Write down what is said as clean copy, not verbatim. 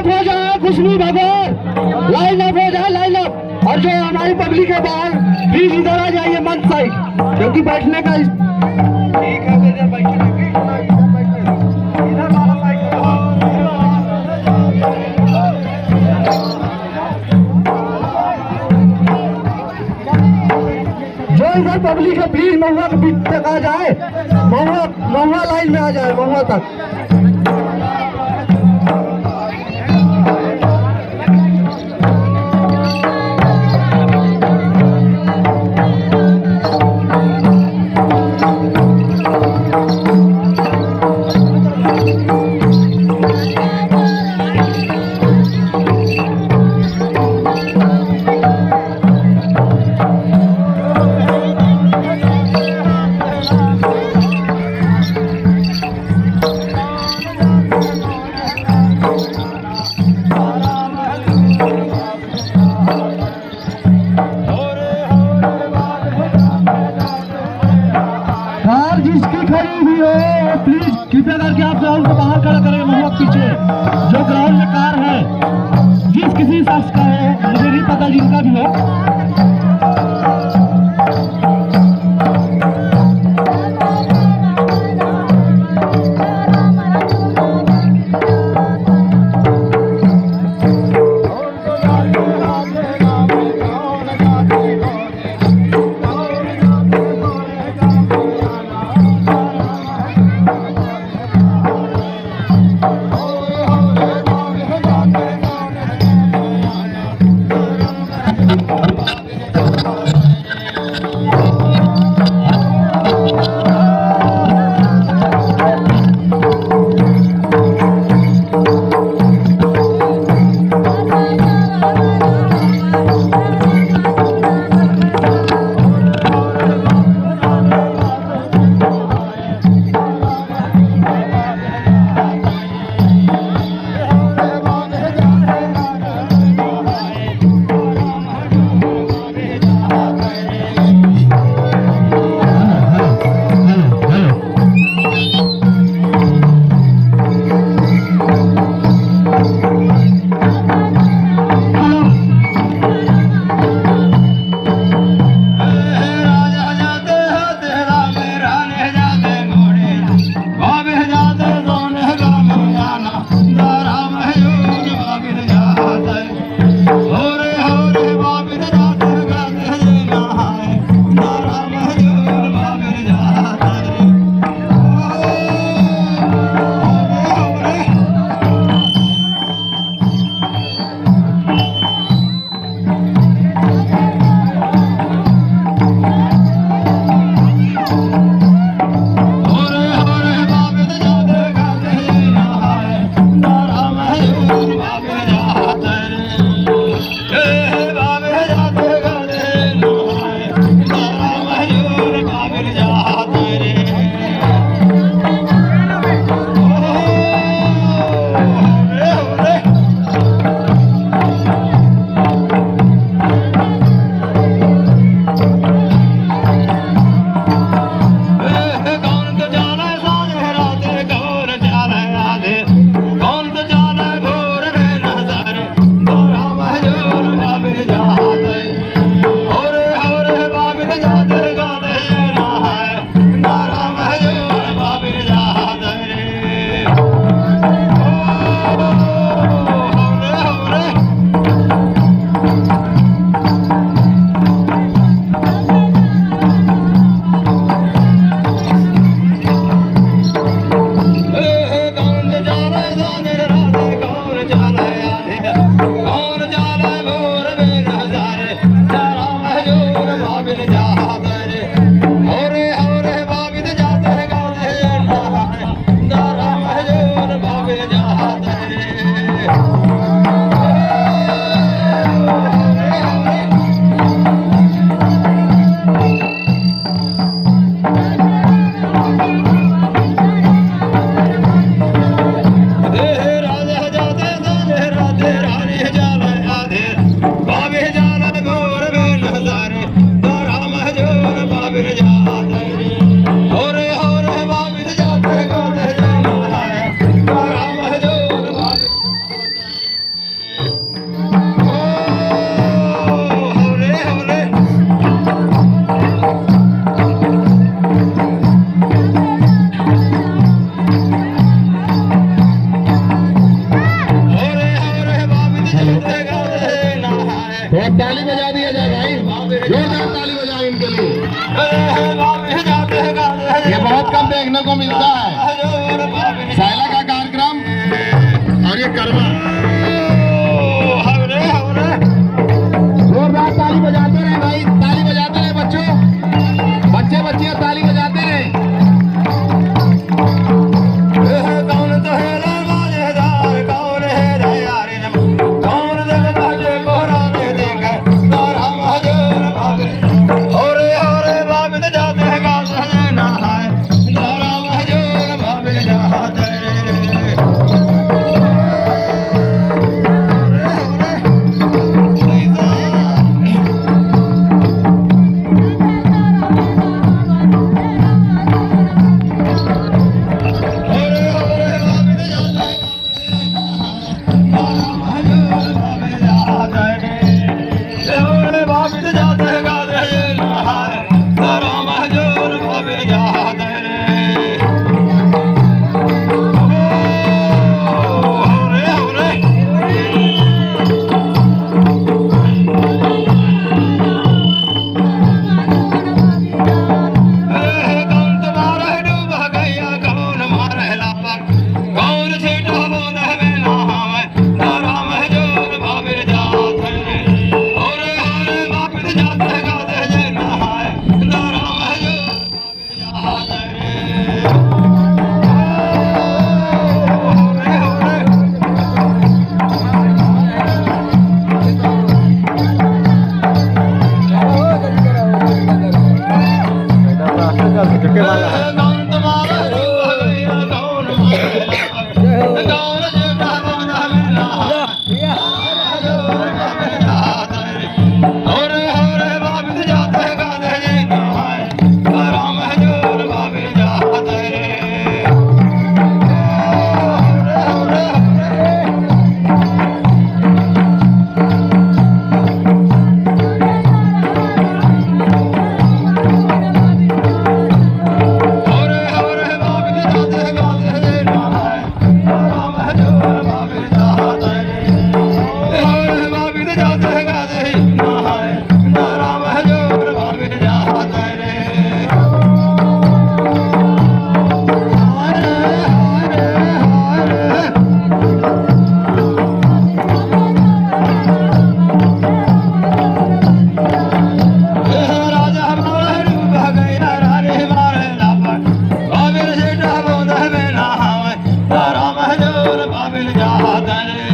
Up हो जाए खुशबू भगवान, लाइन अप हो जाए, लाइन अप। और जो हमारी पब्लिक है बाहर, प्लीज इधर आ जाइए मंच साइड, क्योंकि बैठने का ठीक है। इधर बैठिए, इधर वाला साइड जो इधर पब्लिक है प्लीज महुआ के बीच तक आ जाए, महुआ लाइन में आ जाए, महुआ तक। जिसकी खड़ी हुई हो प्लीज कृपया करके आप ग्राउंड को बाहर खड़ा करेंगे। महुआ पीछे जो ग्राउंड में कार है, जिस किसी शख्स का हो, मुझे नहीं पता जिनका भी हो, ताली बजा दिया जाए भाई, जोरदार ताली बजाए इनके लिए। ये बहुत कम देखने को मिलता है, साइला का कार्यक्रम और ये करवा। जोरदार ताली बजाते रहे भाई, ताली बजाते रहे बच्चों, बच्चे बच्चियां ताली बजाते रहे। राम हजूर बाबिल जादन